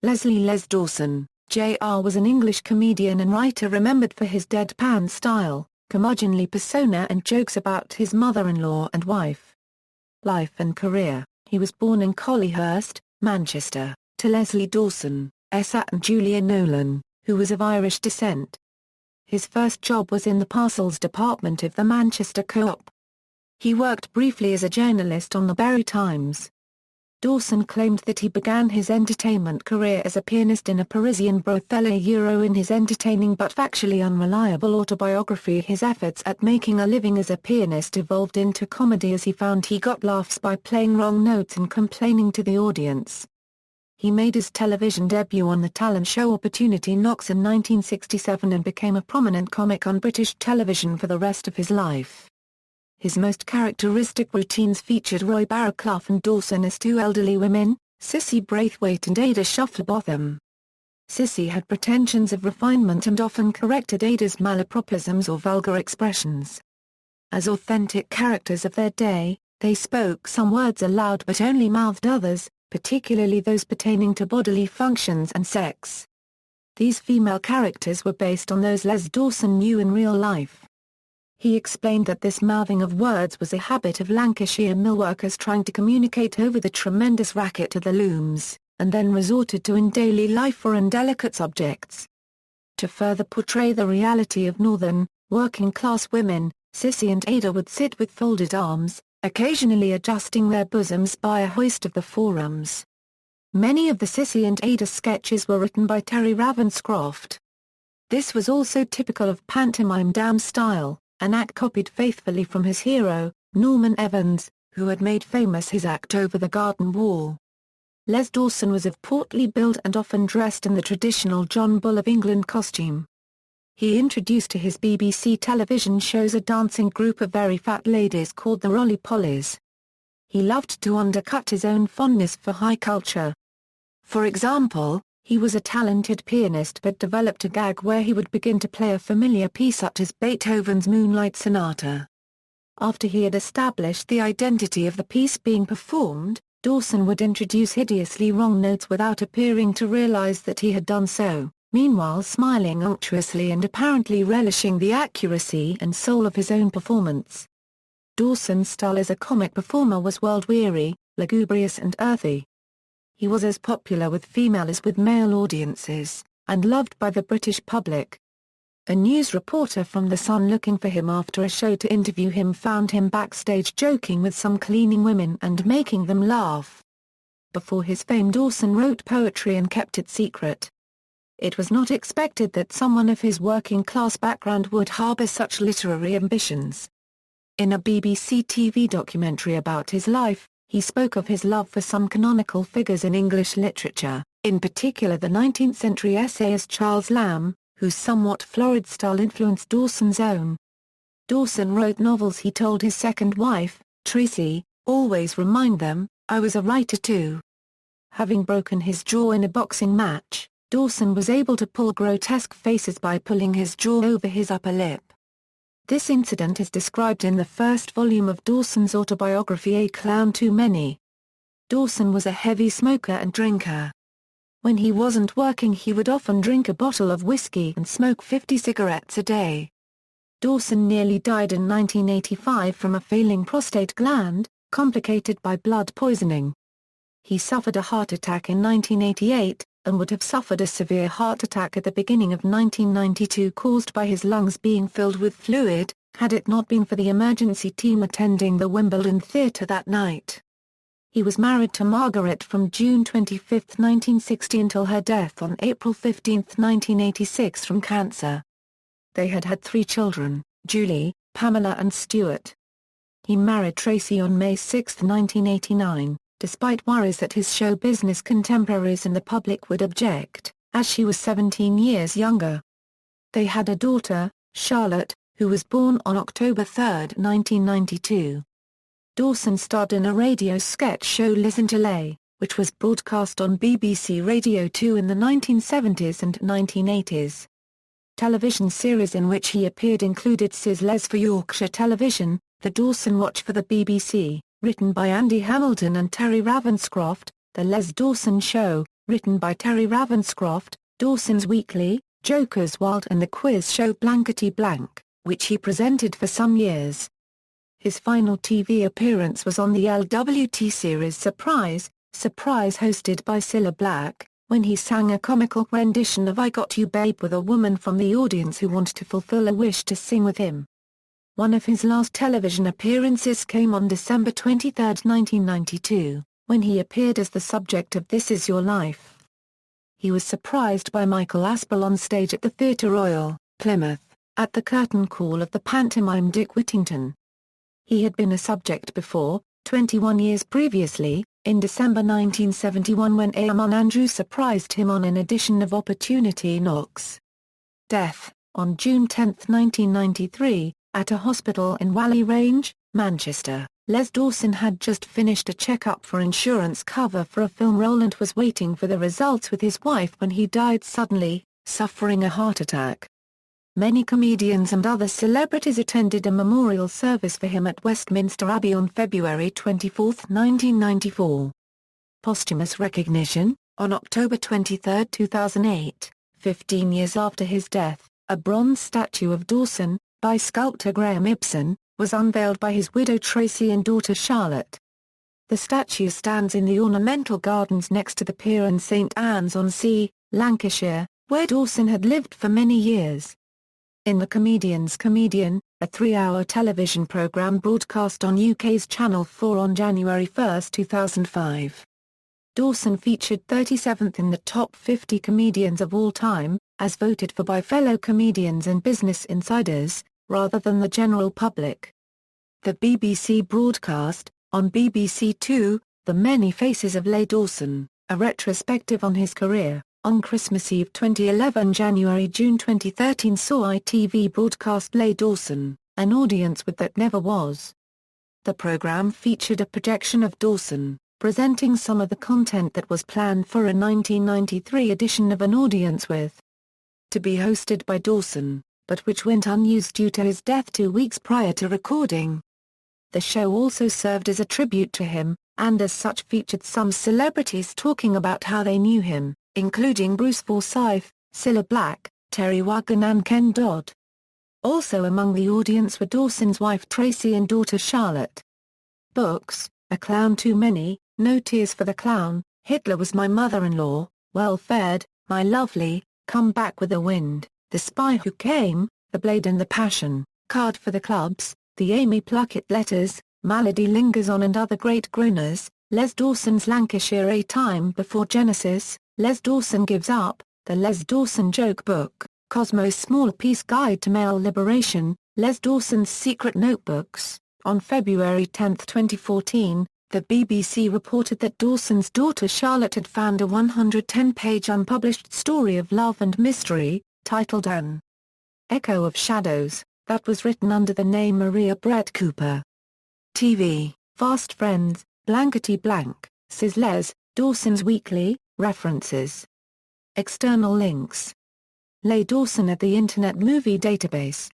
Les Dawson, Jr. was an English comedian and writer remembered for his deadpan style, curmudgeonly persona and jokes about his mother-in-law and wife. Life and career: he was born in Collyhurst, Manchester, to Leslie Dawson, Essa and Julia Nolan, who was of Irish descent. His first job was in the parcels department of the Manchester Co-op. He worked briefly as a journalist on the Bury Times. Dawson claimed that he began his entertainment career as a pianist in a Parisian brothel. In his entertaining but factually unreliable autobiography, his efforts at making a living as a pianist evolved into comedy as he found he got laughs by playing wrong notes and complaining to the audience. He made his television debut on the talent show Opportunity Knocks in 1967 and became a prominent comic on British television for the rest of his life. His most characteristic routines featured Roy Barraclough and Dawson as two elderly women, Cissy Braithwaite and Ada Shufflebotham. Cissy had pretensions of refinement and often corrected Ada's malapropisms or vulgar expressions. As authentic characters of their day, they spoke some words aloud but only mouthed others, particularly those pertaining to bodily functions and sex. These female characters were based on those Les Dawson knew in real life. He explained that this mouthing of words was a habit of Lancashire millworkers trying to communicate over the tremendous racket of the looms, and then resorted to in daily life for indelicate subjects. To further portray the reality of northern, working-class women, Cissy and Ada would sit with folded arms, occasionally adjusting their bosoms by a hoist of the forearms. Many of the Cissy and Ada sketches were written by Terry Ravenscroft. This was also typical of pantomime dame style, an act copied faithfully from his hero, Norman Evans, who had made famous his act over the garden wall. Les Dawson was of portly build and often dressed in the traditional John Bull of England costume. He introduced to his BBC television shows a dancing group of very fat ladies called the Rolly Pollies. He loved to undercut his own fondness for high culture. For example, he was a talented pianist but developed a gag where he would begin to play a familiar piece such as Beethoven's Moonlight Sonata. After he had established the identity of the piece being performed, Dawson would introduce hideously wrong notes without appearing to realize that he had done so, meanwhile smiling unctuously and apparently relishing the accuracy and soul of his own performance. Dawson's style as a comic performer was world-weary, lugubrious and earthy. He was as popular with female as with male audiences, and loved by the British public. A news reporter from The Sun looking for him after a show to interview him found him backstage joking with some cleaning women and making them laugh. Before his fame, Dawson wrote poetry and kept it secret. It was not expected that someone of his working-class background would harbour such literary ambitions. In a BBC TV documentary about his life, he spoke of his love for some canonical figures in English literature, in particular the 19th-century essayist Charles Lamb, whose somewhat florid style influenced Dawson's own. Dawson wrote novels. He told his second wife, Tracy, "Always remind them, I was a writer too." Having broken his jaw in a boxing match, Dawson was able to pull grotesque faces by pulling his jaw over his upper lip. This incident is described in the first volume of Dawson's autobiography A Clown Too Many. Dawson was a heavy smoker and drinker. When he wasn't working, he would often drink a bottle of whiskey and smoke 50 cigarettes a day. Dawson nearly died in 1985 from a failing prostate gland, complicated by blood poisoning. He suffered a heart attack in 1988, and would have suffered a severe heart attack at the beginning of 1992 caused by his lungs being filled with fluid, had it not been for the emergency team attending the Wimbledon Theatre that night. He was married to Margaret from June 25, 1960 until her death on April 15, 1986 from cancer. They had had 3 children, Julie, Pamela and Stuart. He married Tracy on May 6, 1989. Despite worries that his show business contemporaries and the public would object, as she was 17 years younger. They had a daughter, Charlotte, who was born on October 3, 1992. Dawson starred in a radio sketch show Listen to Lay, which was broadcast on BBC Radio 2 in the 1970s and 1980s. Television series in which he appeared included Sis Les for Yorkshire Television, The Dawson Watch for the BBC, written by Andy Hamilton and Terry Ravenscroft, The Les Dawson Show, written by Terry Ravenscroft, Dawson's Weekly, Joker's Wild and the quiz show Blankety Blank, which he presented for some years. His final TV appearance was on the LWT series Surprise, hosted by Cilla Black, when he sang a comical rendition of I Got You Babe with a woman from the audience who wanted to fulfill a wish to sing with him. One of his last television appearances came on December 23, 1992, when he appeared as the subject of This Is Your Life. He was surprised by Michael Aspel on stage at the Theatre Royal, Plymouth, at the curtain call of the pantomime Dick Whittington. He had been a subject before, 21 years previously, in December 1971 when Eamon Andrew surprised him on an edition of Opportunity Knocks. Death, on June 10, 1993, at a hospital in Whalley Range, Manchester. Les Dawson had just finished a check-up for insurance cover for a film role and was waiting for the results with his wife when he died suddenly, suffering a heart attack. Many comedians and other celebrities attended a memorial service for him at Westminster Abbey on February 24, 1994. Posthumous recognition, on October 23, 2008, 15 years after his death, a bronze statue of Dawson, by sculptor Graham Ibsen, was unveiled by his widow Tracy and daughter Charlotte. The statue stands in the ornamental gardens next to the pier in St Anne's-on-Sea, Lancashire, where Dawson had lived for many years. In The Comedian's Comedian, a 3-hour television programme broadcast on UK's Channel 4 on January 1, 2005. Dawson featured 37th in the top 50 comedians of all time, as voted for by fellow comedians and business insiders, rather than the general public. The BBC broadcast, on BBC Two, The Many Faces of Les Dawson, a retrospective on his career, on Christmas Eve 2011. January-June 2013 saw ITV broadcast Les Dawson, An Audience with That Never Was. The programme featured a projection of Dawson, presenting some of the content that was planned for a 1993 edition of An Audience with, to be hosted by Dawson, but which went unused due to his death 2 weeks prior to recording. The show also served as a tribute to him, and as such featured some celebrities talking about how they knew him, including Bruce Forsyth, Cilla Black, Terry Wogan and Ken Dodd. Also among the audience were Dawson's wife Tracy and daughter Charlotte. Books: A Clown Too Many, No Tears for the Clown, Hitler Was My Mother-in-Law, Well Fed, My Lovely, Come Back with the Wind, The Spy Who Came, The Blade and the Passion, Card for the Clubs, The Amy Pluckett Letters, Malady Lingers On and Other Great Groaners, Les Dawson's Lancashire A Time Before Genesis, Les Dawson Gives Up, The Les Dawson Joke Book, Cosmo's Small Piece Guide to Male Liberation, Les Dawson's Secret Notebooks. On February 10, 2014, the BBC reported that Dawson's daughter Charlotte had found a 110-page unpublished story of love and mystery, titled An Echo of Shadows, that was written under the name Maria Brett Cooper. TV, Fast Friends, Blankety Blank, says Les, Dawson's Weekly, references. External links. Les Dawson at the Internet Movie Database.